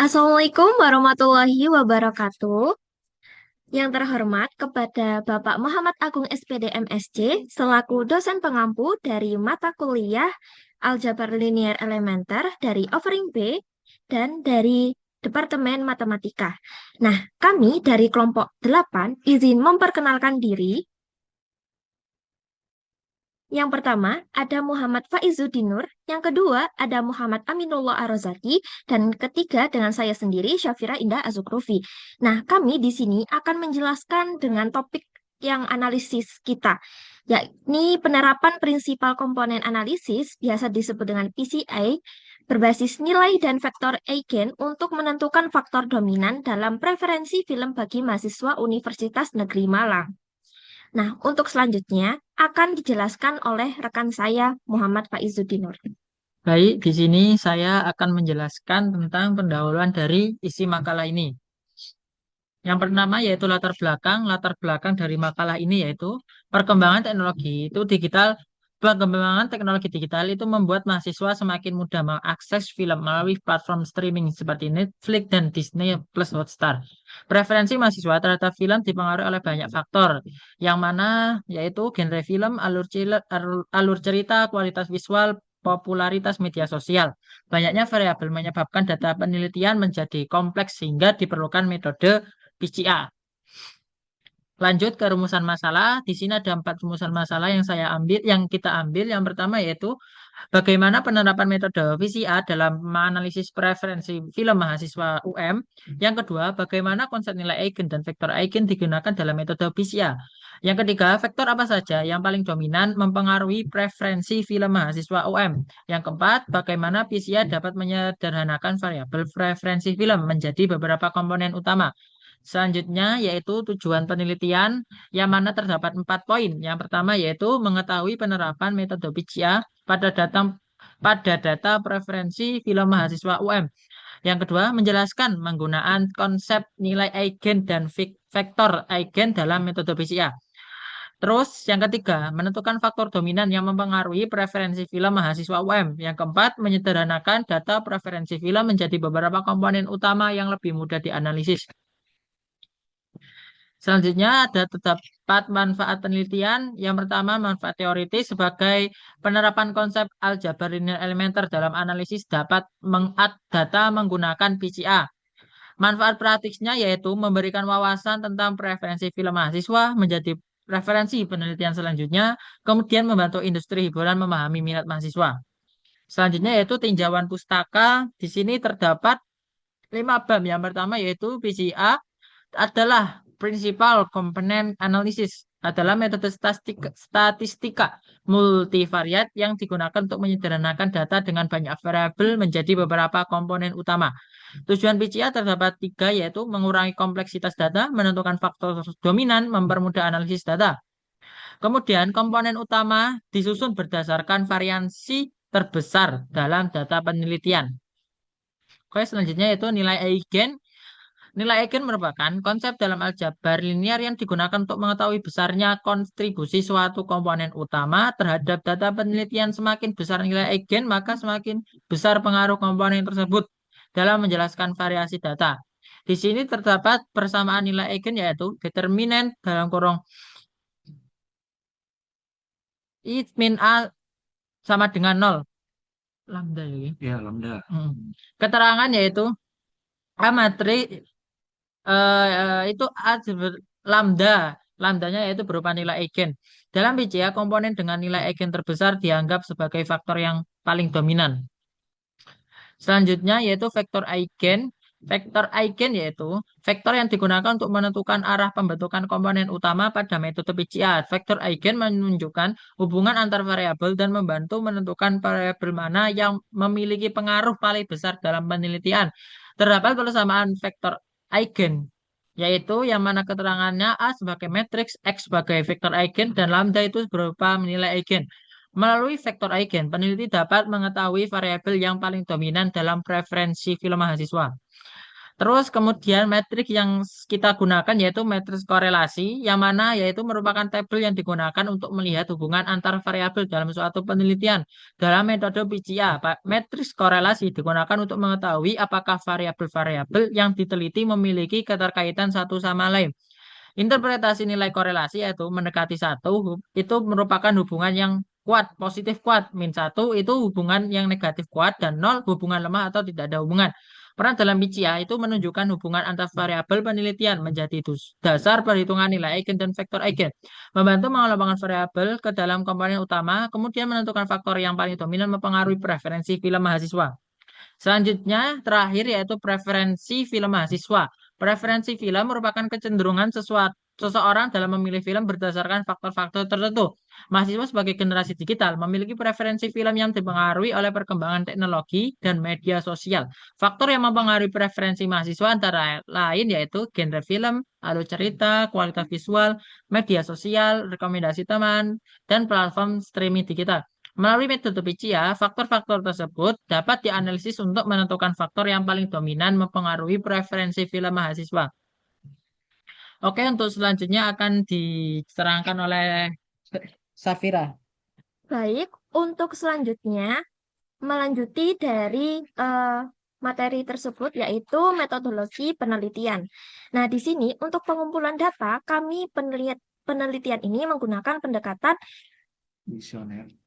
Assalamualaikum warahmatullahi wabarakatuh. Yang terhormat kepada Bapak Muhammad Agung SPD MSc selaku dosen pengampu dari mata kuliah Aljabar Linear Elementer dari Offering B dan dari Departemen Matematika. Nah, kami dari kelompok 8 izin memperkenalkan diri. Yang pertama ada Muhammad Faizudinur, yang kedua ada Muhammad Aminullah Arozaki, dan ketiga dengan saya sendiri Syafira Indah Azukrufi. Nah, kami di sini akan menjelaskan dengan topik yang analisis kita, yakni penerapan prinsipal komponen analisis, biasa disebut dengan PCI, berbasis nilai dan vektor Eigen untuk menentukan faktor dominan dalam preferensi film bagi mahasiswa Universitas Negeri Malang. Nah, untuk selanjutnya akan dijelaskan oleh rekan saya Muhammad Faizudinur. Baik, di sini saya akan menjelaskan tentang pendahuluan dari isi makalah ini. Yang pertama yaitu latar belakang. Latar belakang dari makalah ini yaitu perkembangan teknologi itu digital. Perkembangan teknologi digital itu membuat mahasiswa semakin mudah mengakses film melalui platform streaming seperti Netflix dan Disney Plus Hotstar. Preferensi mahasiswa terhadap film dipengaruhi oleh banyak faktor, yang mana yaitu genre film, alur cerita, kualitas visual, popularitas media sosial. Banyaknya variabel menyebabkan data penelitian menjadi kompleks sehingga diperlukan metode PCA. Lanjut ke rumusan masalah. Di sini ada 4 rumusan masalah yang saya ambil, yang kita ambil. Yang pertama yaitu bagaimana penerapan metode VCA dalam menganalisis preferensi film mahasiswa UM. Yang kedua, bagaimana konsep nilai eigen dan vektor eigen digunakan dalam metode VCA. Yang ketiga, vektor apa saja yang paling dominan mempengaruhi preferensi film mahasiswa UM. Yang keempat, bagaimana VCA dapat menyederhanakan variabel preferensi film menjadi beberapa komponen utama. Selanjutnya yaitu tujuan penelitian, yang mana terdapat 4 poin. Yang pertama yaitu mengetahui penerapan metode PCA pada data preferensi film mahasiswa UM. Yang kedua, menjelaskan penggunaan konsep nilai eigen dan vektor eigen dalam metode PCA. Terus yang ketiga, menentukan faktor dominan yang mempengaruhi preferensi film mahasiswa UM. Yang keempat, menyederhanakan data preferensi film menjadi beberapa komponen utama yang lebih mudah dianalisis. Selanjutnya ada terdapat manfaat penelitian. Yang pertama, manfaat teoritis sebagai penerapan konsep aljabar linear elementer dalam analisis dapat mengadd data menggunakan PCA. Manfaat praktisnya yaitu memberikan wawasan tentang preferensi film mahasiswa menjadi referensi penelitian selanjutnya, kemudian membantu industri hiburan memahami minat mahasiswa. Selanjutnya yaitu tinjauan pustaka. Di sini terdapat 5 bab. Yang pertama yaitu PCA adalah prinsipal komponen analisis, adalah metode statistika multivariat yang digunakan untuk menyederhanakan data dengan banyak variabel menjadi beberapa komponen utama. Tujuan PCA terdapat 3 yaitu mengurangi kompleksitas data, menentukan faktor dominan, mempermudah analisis data. Kemudian komponen utama disusun berdasarkan variansi terbesar dalam data penelitian. Oke, selanjutnya yaitu nilai eigen. Nilai eigen merupakan konsep dalam aljabar linear yang digunakan untuk mengetahui besarnya kontribusi suatu komponen utama terhadap data penelitian. Semakin besar nilai eigen, maka semakin besar pengaruh komponen tersebut dalam menjelaskan variasi data. Di sini terdapat persamaan nilai eigen yaitu determinan dalam kurung I min A sama dengan 0. Lambda ya. Ya, lambda. Keterangan yaitu A matri itu A lambda. Lambdanya yaitu berupa nilai eigen. Dalam PCA, komponen dengan nilai eigen terbesar dianggap sebagai faktor yang paling dominan. Selanjutnya yaitu vektor eigen. Vektor eigen yaitu vektor yang digunakan untuk menentukan arah pembentukan komponen utama pada metode PCA. Vektor eigen menunjukkan hubungan antar variabel dan membantu menentukan variabel mana yang memiliki pengaruh paling besar dalam penelitian. Terdapat persamaan vektor eigen, yaitu yang mana keterangannya A sebagai matriks, X sebagai vektor eigen, dan lambda itu berupa nilai eigen. Melalui vektor eigen, peneliti dapat mengetahui variabel yang paling dominan dalam preferensi film mahasiswa. Terus kemudian metrik yang kita gunakan yaitu matriks korelasi, yang mana yaitu merupakan tabel yang digunakan untuk melihat hubungan antar variabel dalam suatu penelitian. Dalam metode PCA, matriks korelasi digunakan untuk mengetahui apakah variabel-variabel yang diteliti memiliki keterkaitan satu sama lain. Interpretasi nilai korelasi yaitu mendekati satu, itu merupakan hubungan yang kuat, positif kuat. Min satu itu hubungan yang negatif kuat, dan nol hubungan lemah atau tidak ada hubungan. Peran dalam BCA itu menunjukkan hubungan antar variabel penelitian menjadi dasar perhitungan nilai eigen dan vektor eigen. Membantu mengelompokkan variabel ke dalam komponen utama, kemudian menentukan faktor yang paling dominan mempengaruhi preferensi film mahasiswa. Selanjutnya, terakhir yaitu preferensi film mahasiswa. Preferensi film merupakan kecenderungan seseorang dalam memilih film berdasarkan faktor-faktor tertentu. Mahasiswa sebagai generasi digital memiliki preferensi film yang dipengaruhi oleh perkembangan teknologi dan media sosial. Faktor yang mempengaruhi preferensi mahasiswa antara lain yaitu genre film, alur cerita, kualitas visual, media sosial, rekomendasi teman, dan platform streaming digital. Melalui metode PCA, faktor-faktor tersebut dapat dianalisis untuk menentukan faktor yang paling dominan mempengaruhi preferensi film mahasiswa. Oke, untuk selanjutnya akan diserahkan oleh Safira. Baik, untuk selanjutnya melanjuti dari materi tersebut yaitu metodologi penelitian. Nah, di sini untuk pengumpulan data, kami penelitian ini menggunakan pendekatan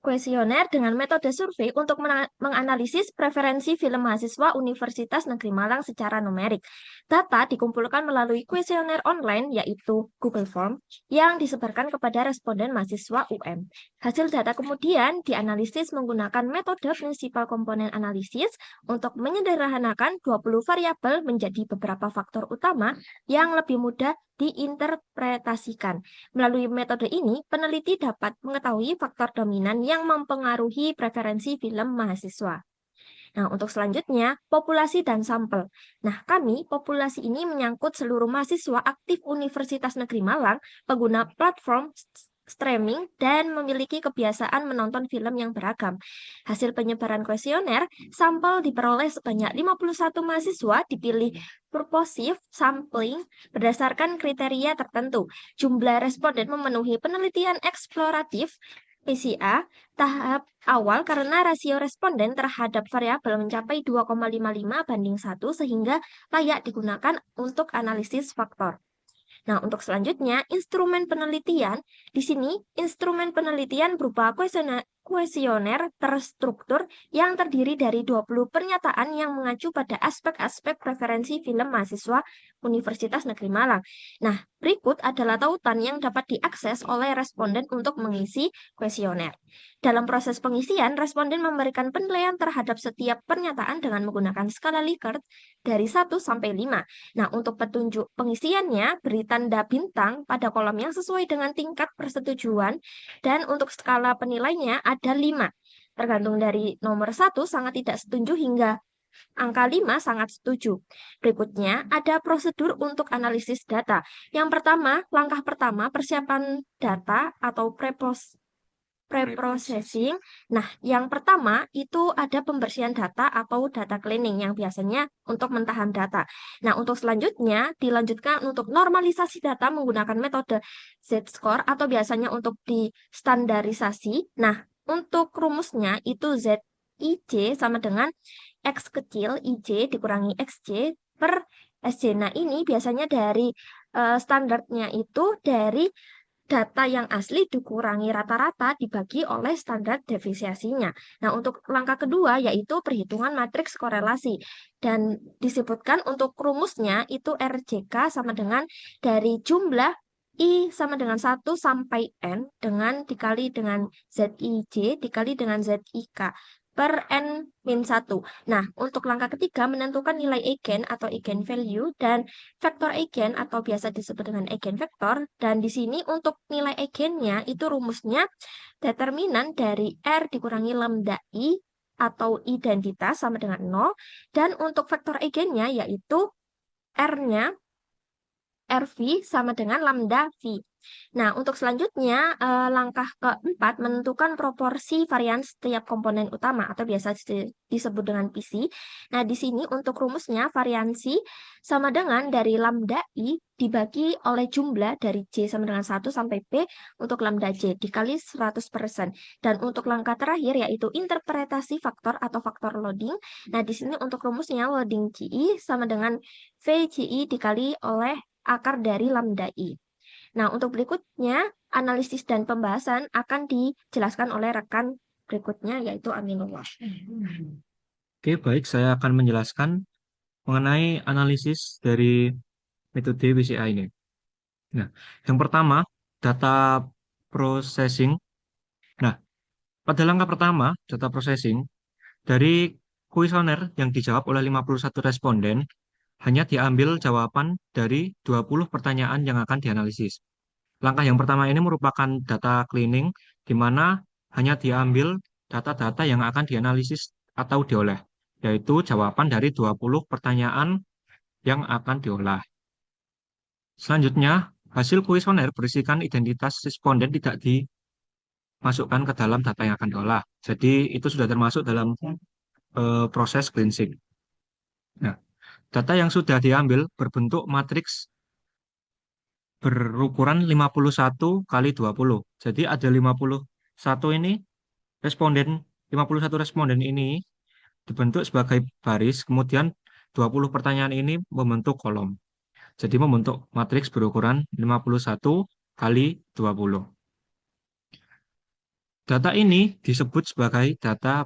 kuesioner dengan metode survei untuk menganalisis preferensi film mahasiswa Universitas Negeri Malang secara numerik. Data dikumpulkan melalui kuesioner online yaitu Google Form yang disebarkan kepada responden mahasiswa UM. Hasil data kemudian dianalisis menggunakan metode prinsipal komponen analisis untuk menyederhanakan 20 variabel menjadi beberapa faktor utama yang lebih mudah diinterpretasikan. Melalui metode ini, peneliti dapat mengetahui faktor dominan yang mempengaruhi preferensi film mahasiswa. Nah, untuk selanjutnya, populasi dan sampel. Nah, populasi ini menyangkut seluruh mahasiswa aktif Universitas Negeri Malang, pengguna platform streaming, dan memiliki kebiasaan menonton film yang beragam. Hasil penyebaran kuesioner, sampel diperoleh sebanyak 51 mahasiswa dipilih purposive sampling berdasarkan kriteria tertentu. Jumlah responden memenuhi penelitian eksploratif PCA tahap awal karena rasio responden terhadap variabel mencapai 2,55:1 sehingga layak digunakan untuk analisis faktor. Nah, untuk selanjutnya, instrumen penelitian. Di sini, instrumen penelitian berupa kuesioner terstruktur yang terdiri dari 20 pernyataan yang mengacu pada aspek-aspek preferensi film mahasiswa Universitas Negeri Malang. Nah, berikut adalah tautan yang dapat diakses oleh responden untuk mengisi kuesioner. Dalam proses pengisian, responden memberikan penilaian terhadap setiap pernyataan dengan menggunakan skala Likert dari 1 sampai 5. Nah, untuk petunjuk pengisiannya, beri tanda bintang pada kolom yang sesuai dengan tingkat persetujuan, dan untuk skala penilainya ada 5. Tergantung dari nomor 1 sangat tidak setuju hingga angka 5 sangat setuju. Berikutnya, ada prosedur untuk analisis data. Yang pertama, langkah pertama, persiapan data atau preprocessing. Nah, yang pertama itu ada pembersihan data atau data cleaning yang biasanya untuk mentahan data. Nah, untuk selanjutnya dilanjutkan untuk normalisasi data menggunakan metode Z-score atau biasanya untuk distandarisasi. Nah, untuk rumusnya itu ZIJ sama dengan X kecil IJ dikurangi XJ per SJ. Nah, ini biasanya dari standarnya itu dari data yang asli dikurangi rata-rata dibagi oleh standar defisiasinya. Nah, untuk langkah kedua yaitu perhitungan matriks korelasi. Dan disebutkan untuk rumusnya itu RJK sama dengan dari jumlah I sama dengan 1 sampai N dengan dikali dengan ZIJ dikali dengan ZIK per N-1. Nah, untuk langkah ketiga menentukan nilai eigen atau eigenvalue dan vektor eigen atau biasa disebut dengan eigenvektor. Dan di sini untuk nilai eigennya itu rumusnya determinan dari R dikurangi lambda I atau identitas sama dengan 0. Dan untuk vektor eigennya yaitu R-nya RV sama dengan lambda V. Nah, untuk selanjutnya, langkah keempat menentukan proporsi varian setiap komponen utama atau biasa disebut dengan PC. Nah, di sini untuk rumusnya variansi sama dengan dari lambda I dibagi oleh jumlah dari J sama dengan 1 sampai P untuk lambda J dikali 100%. Dan untuk langkah terakhir yaitu interpretasi faktor atau faktor loading. Nah, di sini untuk rumusnya loading GI sama dengan VGI dikali oleh akar dari lambda I. Nah, untuk berikutnya, analisis dan pembahasan akan dijelaskan oleh rekan berikutnya, yaitu Aminullah. Oke, baik. Saya akan menjelaskan mengenai analisis dari metode WCA ini. Nah, yang pertama, data processing. Nah, pada langkah pertama, data processing, dari kuesioner yang dijawab oleh 51 responden, hanya diambil jawaban dari 20 pertanyaan yang akan dianalisis. Langkah yang pertama ini merupakan data cleaning, di mana hanya diambil data-data yang akan dianalisis atau diolah, yaitu jawaban dari 20 pertanyaan yang akan diolah. Selanjutnya, hasil kuesioner berisikan identitas responden tidak dimasukkan ke dalam data yang akan diolah. Jadi, itu sudah termasuk dalam proses cleansing. Nah, data yang sudah diambil berbentuk matriks berukuran 51 kali 20. Jadi ada 51 ini responden, 51 responden ini dibentuk sebagai baris, kemudian 20 pertanyaan ini membentuk kolom. Jadi membentuk matriks berukuran 51 kali 20. Data ini disebut sebagai data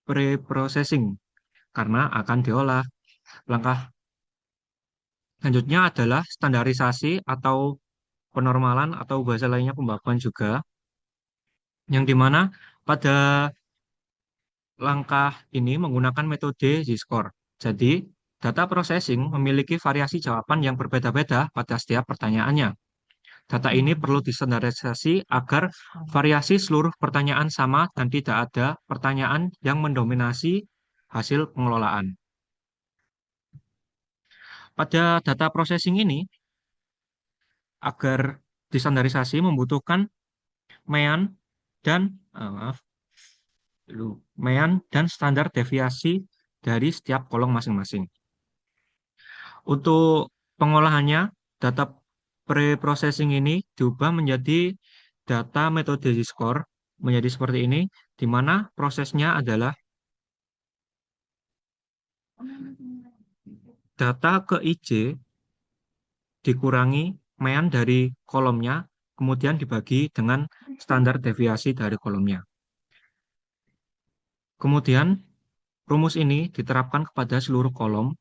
pre-processing karena akan diolah. Langkah selanjutnya adalah standarisasi atau penormalan atau bahasa lainnya pembakuan juga, yang dimana pada langkah ini menggunakan metode Z-score. Jadi, data processing memiliki variasi jawaban yang berbeda-beda pada setiap pertanyaannya. Data ini perlu distandarisasi agar variasi seluruh pertanyaan sama dan tidak ada pertanyaan yang mendominasi hasil pengelolaan. Pada data processing ini, agar distandarisasi membutuhkan mean dan maaf, mean dan standar deviasi dari setiap kolom masing-masing. Untuk pengolahannya, data pre-processing ini diubah menjadi data metode Z-score menjadi seperti ini, di mana prosesnya adalah data ke IJ dikurangi mean dari kolomnya, kemudian dibagi dengan standar deviasi dari kolomnya. Kemudian, rumus ini diterapkan kepada seluruh kolom,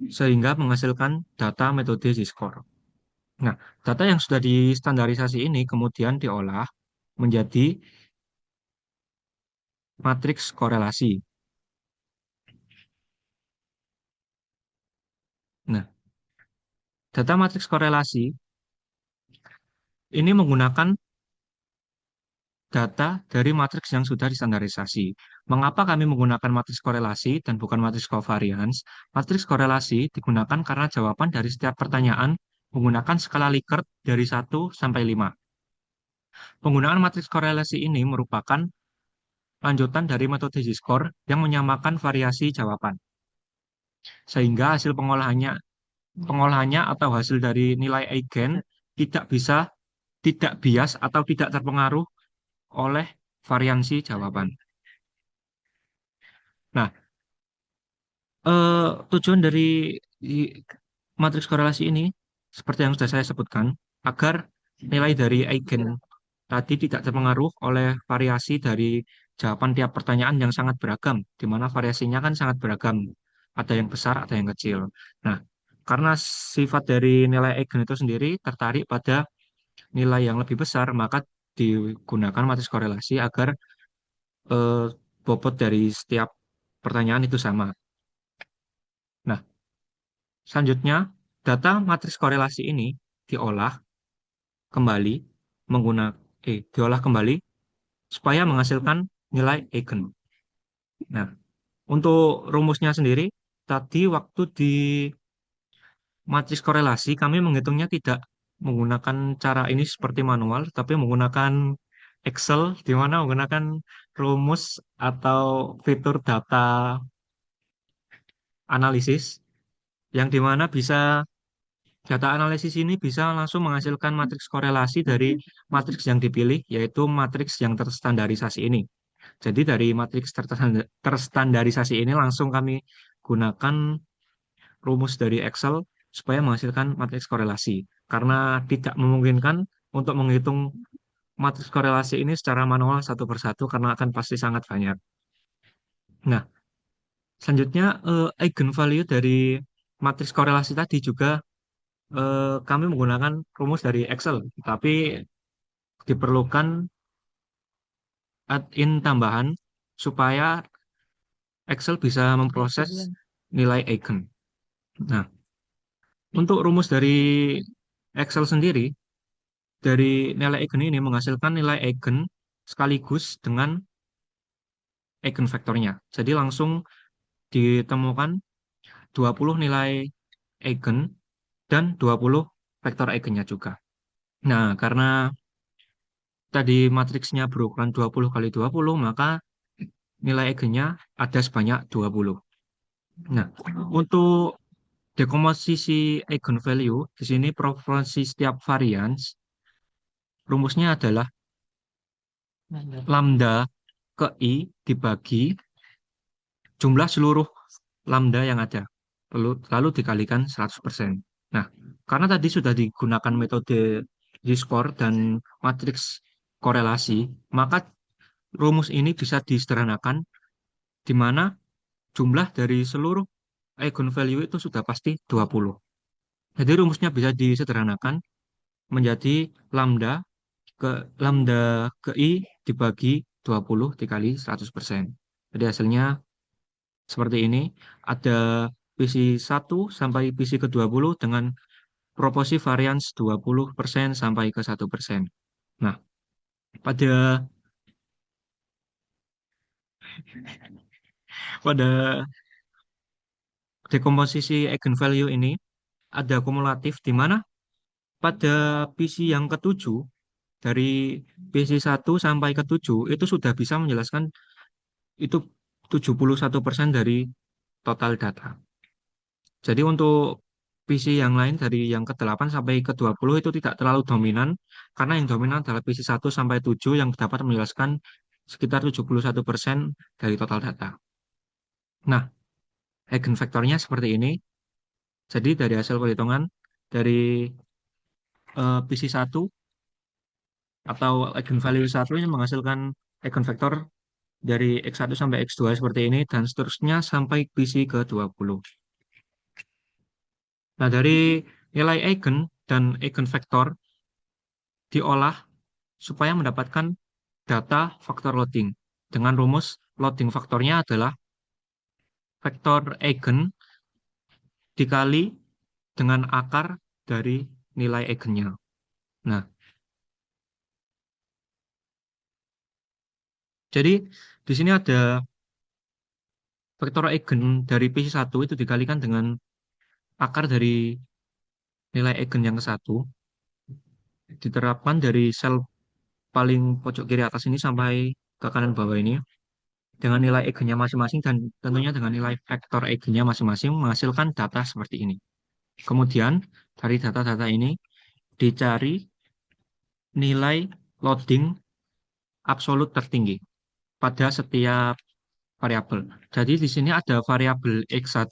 sehingga menghasilkan data metode Z-score. Nah, data yang sudah distandarisasi ini kemudian diolah menjadi matriks korelasi. Nah, data matriks korelasi ini menggunakan data dari matriks yang sudah distandarisasi. Mengapa kami menggunakan matriks korelasi dan bukan matriks covariance? Matriks korelasi digunakan karena jawaban dari setiap pertanyaan menggunakan skala Likert dari 1 sampai 5. Penggunaan matriks korelasi ini merupakan lanjutan dari metode Z-score yang menyamakan variasi jawaban. Sehingga hasil pengolahannya atau hasil dari nilai eigen tidak bias atau tidak terpengaruh oleh variansi jawaban. Nah, tujuan dari matriks korelasi ini, seperti yang sudah saya sebutkan, agar nilai dari eigen tadi tidak terpengaruh oleh variasi dari jawaban tiap pertanyaan yang sangat beragam, di mana variasinya kan sangat beragam, ada yang besar, ada yang kecil. Nah, karena sifat dari nilai eigen itu sendiri tertarik pada nilai yang lebih besar, maka digunakan matriks korelasi agar eh, bobot dari setiap pertanyaan itu sama. Nah, selanjutnya, data matriks korelasi ini diolah kembali diolah kembali supaya menghasilkan nilai eigen. Nah, untuk rumusnya sendiri, tadi waktu matriks korelasi, kami menghitungnya tidak menggunakan cara ini seperti manual, tapi menggunakan Excel, di mana menggunakan rumus atau fitur data analisis, yang di mana bisa data analisis ini bisa langsung menghasilkan matriks korelasi dari matriks yang dipilih, yaitu matriks yang terstandarisasi ini. Jadi dari matriks terstandarisasi ini langsung kami gunakan rumus dari Excel supaya menghasilkan matriks korelasi. Karena tidak memungkinkan untuk menghitung matriks korelasi ini secara manual satu persatu karena akan pasti sangat banyak. Nah, selanjutnya eigenvalue dari matriks korelasi tadi juga kami menggunakan rumus dari Excel, tapi diperlukan add-in tambahan supaya Excel bisa memproses nilai eigen. Nah, untuk rumus dari Excel sendiri, dari nilai eigen ini menghasilkan nilai eigen sekaligus dengan eigenvektornya. Jadi langsung ditemukan 20 nilai eigen dan 20 vektor eigennya juga. Nah, karena tadi matriksnya berukuran 20 kali 20, maka nilai eigennya ada sebanyak 20. Nah, untuk dekomposisi eigenvalue, di sini proporsi setiap varians, rumusnya adalah lambda ke I dibagi jumlah seluruh lambda yang ada, lalu dikalikan 100%. Nah, karena tadi sudah digunakan metode Z-score dan matriks korelasi, maka rumus ini bisa disederhanakan di mana jumlah dari seluruh eigenvalue itu sudah pasti 20. Jadi rumusnya bisa disederhanakan menjadi lambda ke I dibagi 20 dikali 100%. Jadi hasilnya seperti ini. Ada PC 1 sampai PC ke-20 dengan proporsi varians 20% sampai ke 1%. Nah, pada pada dekomposisi eigenvalue ini ada kumulatif di mana pada PC yang ketujuh dari PC 1 sampai ke-7 itu sudah bisa menjelaskan itu 71% dari total data. Jadi untuk PC yang lain dari yang ke-8 sampai ke-20 itu tidak terlalu dominan karena yang dominan adalah PC 1 sampai 7 yang dapat menjelaskan sekitar 71% dari total data. Nah, eigenvektornya seperti ini. Jadi dari hasil perhitungan dari PC 1 atau eigenvalue 1 ini menghasilkan eigenvektor dari X1 sampai X2 seperti ini dan seterusnya sampai PC ke-20. Nah, dari nilai eigen dan eigenvektor diolah supaya mendapatkan data faktor loading. Dengan rumus loading faktornya adalah vektor eigen dikali dengan akar dari nilai eigennya. Nah, jadi di sini ada vektor eigen dari PC1 itu dikalikan dengan akar dari nilai eigen yang ke-1 diterapkan dari sel paling pojok kiri atas ini sampai ke kanan bawah ini dengan nilai eigennya masing-masing dan tentunya dengan nilai vektor eigennya masing-masing menghasilkan data seperti ini. Kemudian dari data-data ini dicari nilai loading absolut tertinggi pada setiap variabel. Jadi di sini ada variabel X1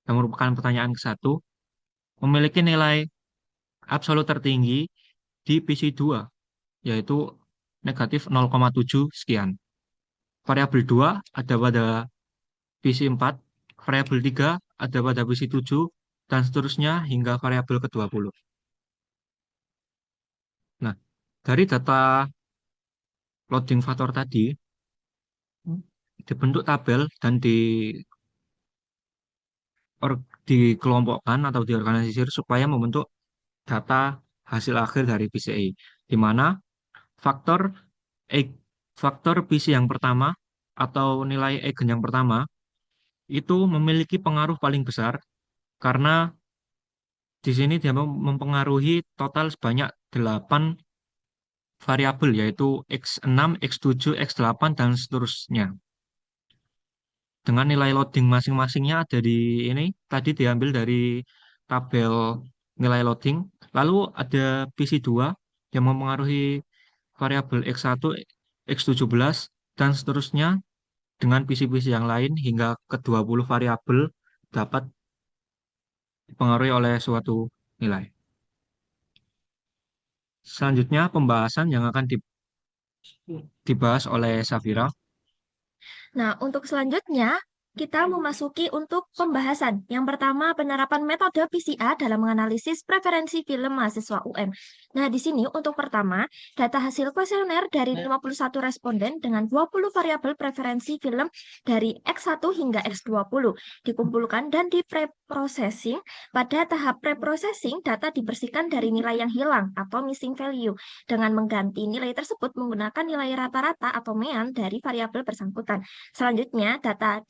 yang merupakan pertanyaan ke-1 memiliki nilai absolut tertinggi di PC2 yaitu negatif 0,7 sekian. Variabel 2 ada pada PC4, variabel 3 ada pada PC7, dan seterusnya hingga variabel ke-20. Nah, dari data loading faktor tadi, dibentuk tabel dan dikelompokkan atau diorganisir supaya membentuk data hasil akhir dari PCI, di mana faktor E- faktor PC yang pertama atau nilai eigen yang pertama itu memiliki pengaruh paling besar karena Di sini dia mempengaruhi total sebanyak 8 variabel, yaitu X6, X7, X8, dan seterusnya. Dengan nilai loading masing-masingnya ada di ini, tadi diambil dari tabel nilai loading. Lalu ada PC2 yang mempengaruhi variabel X1, X17, dan seterusnya dengan PC-PC yang lain hingga ke 20 variabel dapat dipengaruhi oleh suatu nilai. Selanjutnya pembahasan yang akan dibahas oleh Safira. Nah, untuk selanjutnya, kita memasuki untuk pembahasan. Yang pertama, penerapan metode PCA dalam menganalisis preferensi film mahasiswa UM. Nah, di sini untuk pertama, data hasil kuesioner dari 51 responden dengan 20 variabel preferensi film dari X1 hingga X20 dikumpulkan dan dipreprocessing. Pada tahap preprocessing, data dibersihkan dari nilai yang hilang atau missing value dengan mengganti nilai tersebut menggunakan nilai rata-rata atau mean dari variabel bersangkutan. Selanjutnya, data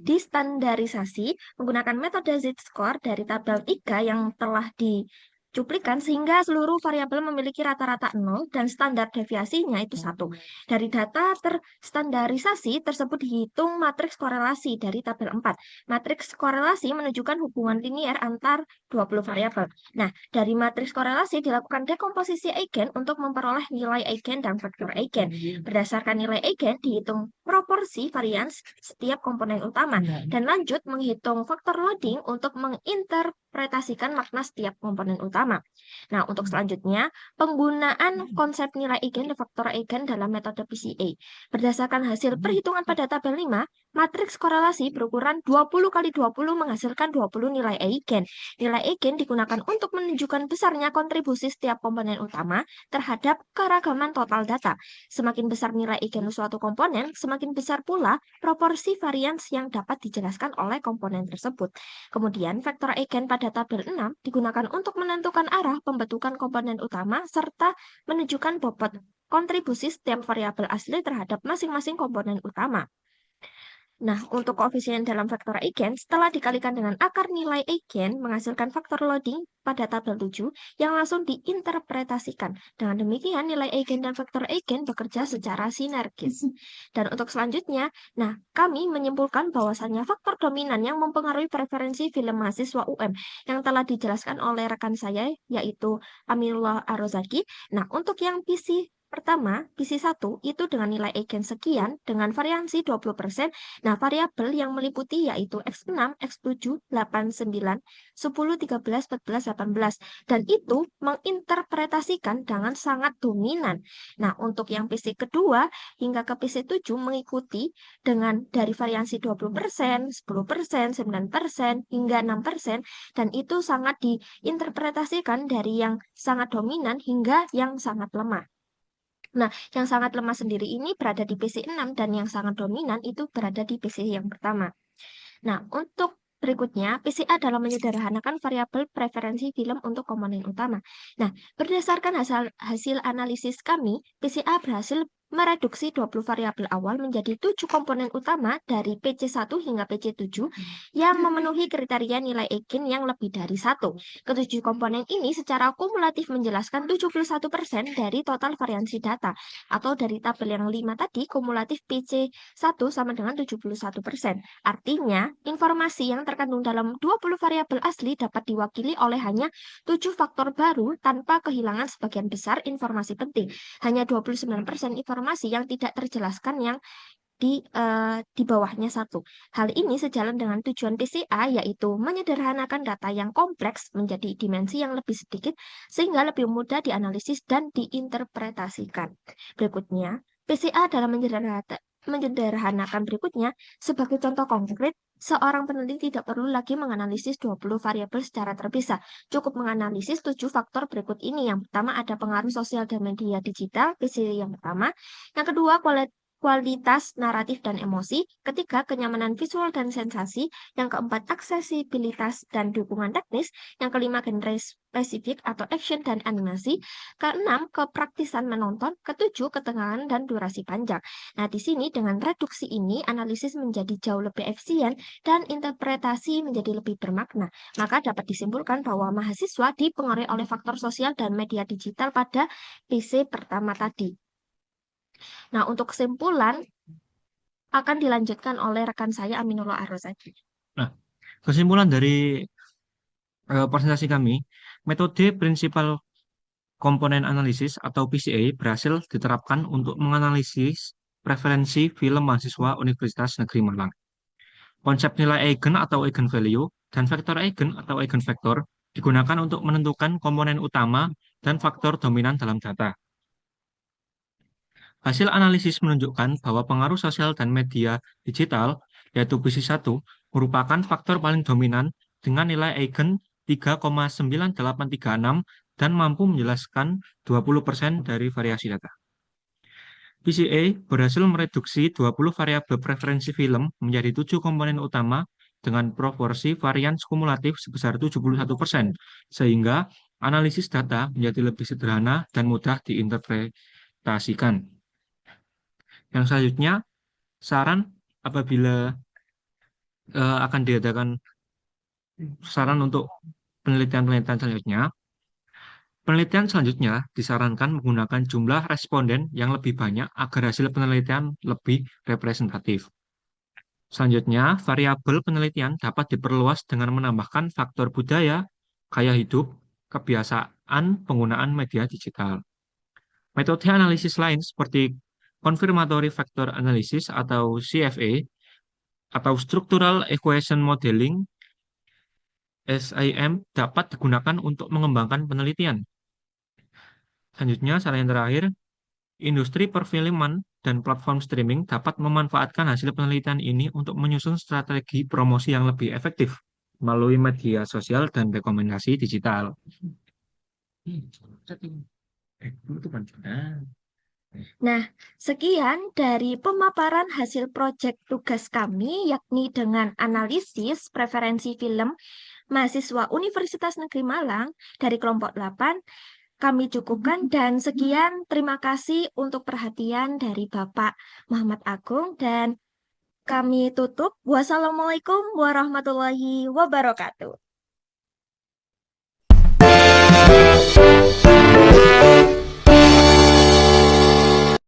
distandarisasi menggunakan metode Z-score dari tabel 3 yang telah dicuplikan sehingga seluruh variabel memiliki rata-rata 0 dan standar deviasinya itu 1. Dari data terstandarisasi tersebut dihitung matriks korelasi dari tabel 4. Matriks korelasi menunjukkan hubungan linier antar 20 variabel. Nah, dari matriks korelasi dilakukan dekomposisi eigen untuk memperoleh nilai eigen dan vektor eigen. Berdasarkan nilai eigen dihitung proporsi varians setiap komponen utama dan lanjut menghitung faktor loading untuk menginterpretasikan makna setiap komponen utama. Nah, untuk selanjutnya, penggunaan konsep nilai eigen dan faktor eigen dalam metode PCA. Berdasarkan hasil perhitungan pada tabel 5, matriks korelasi berukuran 20 kali 20 menghasilkan 20 nilai eigen. Nilai eigen digunakan untuk menunjukkan besarnya kontribusi setiap komponen utama terhadap keragaman total data. Semakin besar nilai eigen suatu komponen, semakin besar pula proporsi varians yang dapat dijelaskan oleh komponen tersebut. Kemudian, vektor eigen pada tabel 6 digunakan untuk menentukan arah pembentukan komponen utama serta menunjukkan bobot kontribusi setiap variabel asli terhadap masing-masing komponen utama. Nah, untuk koefisien dalam vektor eigen, setelah dikalikan dengan akar nilai eigen, menghasilkan faktor loading pada tabel 7 yang langsung diinterpretasikan. Dengan demikian, nilai eigen dan vektor eigen bekerja secara sinergis. Dan untuk selanjutnya, nah, kami menyimpulkan bahwasannya faktor dominan yang mempengaruhi preferensi film mahasiswa UM yang telah dijelaskan oleh rekan saya, yaitu Aminullah Arozaki. Nah, untuk yang PC pertama, PC1 itu dengan nilai eigen sekian dengan variansi 20%. Nah, variabel yang meliputi yaitu X6, X7, 8, 9, 10, 13, 14, 18. Dan itu menginterpretasikan dengan sangat dominan. Nah, untuk yang PC kedua hingga ke PC7 mengikuti dengan dari variansi 20%, 10%, 9%, hingga 6%. Dan itu sangat diinterpretasikan dari yang sangat dominan hingga yang sangat lemah. Nah, yang sangat lemah sendiri ini berada di PC 6 dan yang sangat dominan itu berada di PC yang pertama. Nah, untuk berikutnya, PCA dalam menyederhanakan variabel preferensi film untuk komponen utama. Nah, berdasarkan hasil analisis kami, PCA berhasil mereduksi 20 variabel awal menjadi 7 komponen utama dari PC1 hingga PC7 yang memenuhi kriteria nilai eigen yang lebih dari 1. Ketujuh komponen ini secara kumulatif menjelaskan 71% dari total variansi data, atau dari tabel yang 5 tadi, kumulatif PC1 sama dengan 71%. Artinya, informasi yang terkandung dalam 20 variabel asli dapat diwakili oleh hanya 7 faktor baru tanpa kehilangan sebagian besar informasi penting. Hanya 29% informasi yang tidak terjelaskan yang di bawahnya 1. Hal ini sejalan dengan tujuan PCA, yaitu menyederhanakan data yang kompleks menjadi dimensi yang lebih sedikit sehingga lebih mudah dianalisis dan diinterpretasikan. Berikutnya, PCA dalam menyederhanakan berikutnya, sebagai contoh konkret, seorang peneliti tidak perlu lagi menganalisis 20 variabel secara terpisah. Cukup menganalisis 7 faktor berikut ini. Yang pertama ada pengaruh sosial dan media digital, PC yang pertama. Yang kedua, kualitas naratif dan emosi, ketiga, kenyamanan visual dan sensasi, yang keempat, aksesibilitas dan dukungan teknis, yang kelima, genre spesifik atau action dan animasi, keenam, kepraktisan menonton, ketujuh, ketegangan dan durasi panjang. Nah, di sini dengan reduksi ini, analisis menjadi jauh lebih efisien dan interpretasi menjadi lebih bermakna. Maka dapat disimpulkan bahwa mahasiswa dipengaruhi oleh faktor sosial dan media digital pada PC pertama tadi. Nah, untuk kesimpulan akan dilanjutkan oleh rekan saya Aminullah Arrozaki. Nah, kesimpulan dari presentasi kami, metode prinsipal komponen analisis atau PCA berhasil diterapkan untuk menganalisis preferensi film mahasiswa Universitas Negeri Malang. Konsep nilai eigen atau eigenvalue dan vektor eigen atau eigenvektor digunakan untuk menentukan komponen utama dan faktor dominan dalam data. Hasil analisis menunjukkan bahwa pengaruh sosial dan media digital, yaitu PC1, merupakan faktor paling dominan dengan nilai eigen 3,9836 dan mampu menjelaskan 20% dari variasi data. PCA berhasil mereduksi 20 variabel preferensi film menjadi 7 komponen utama dengan proporsi varians kumulatif sebesar 71%, sehingga analisis data menjadi lebih sederhana dan mudah diinterpretasikan. Yang selanjutnya, saran apabila akan diadakan saran untuk penelitian-penelitian selanjutnya, penelitian selanjutnya disarankan menggunakan jumlah responden yang lebih banyak agar hasil penelitian lebih representatif. Selanjutnya, variabel penelitian dapat diperluas dengan menambahkan faktor budaya, gaya hidup, kebiasaan penggunaan media digital. Metode analisis lain seperti confirmatory factor analysis atau CFA atau structural equation modeling SIM dapat digunakan untuk mengembangkan penelitian. Selanjutnya, saran yang terakhir, industri perfilman dan platform streaming dapat memanfaatkan hasil penelitian ini untuk menyusun strategi promosi yang lebih efektif melalui media sosial dan rekomendasi digital. Nah, sekian dari pemaparan hasil proyek tugas kami, yakni dengan analisis preferensi film mahasiswa Universitas Negeri Malang dari kelompok 8. Kami cukupkan dan sekian. Terima kasih untuk perhatian dari Bapak Muhammad Agung dan kami tutup. Wassalamualaikum warahmatullahi wabarakatuh.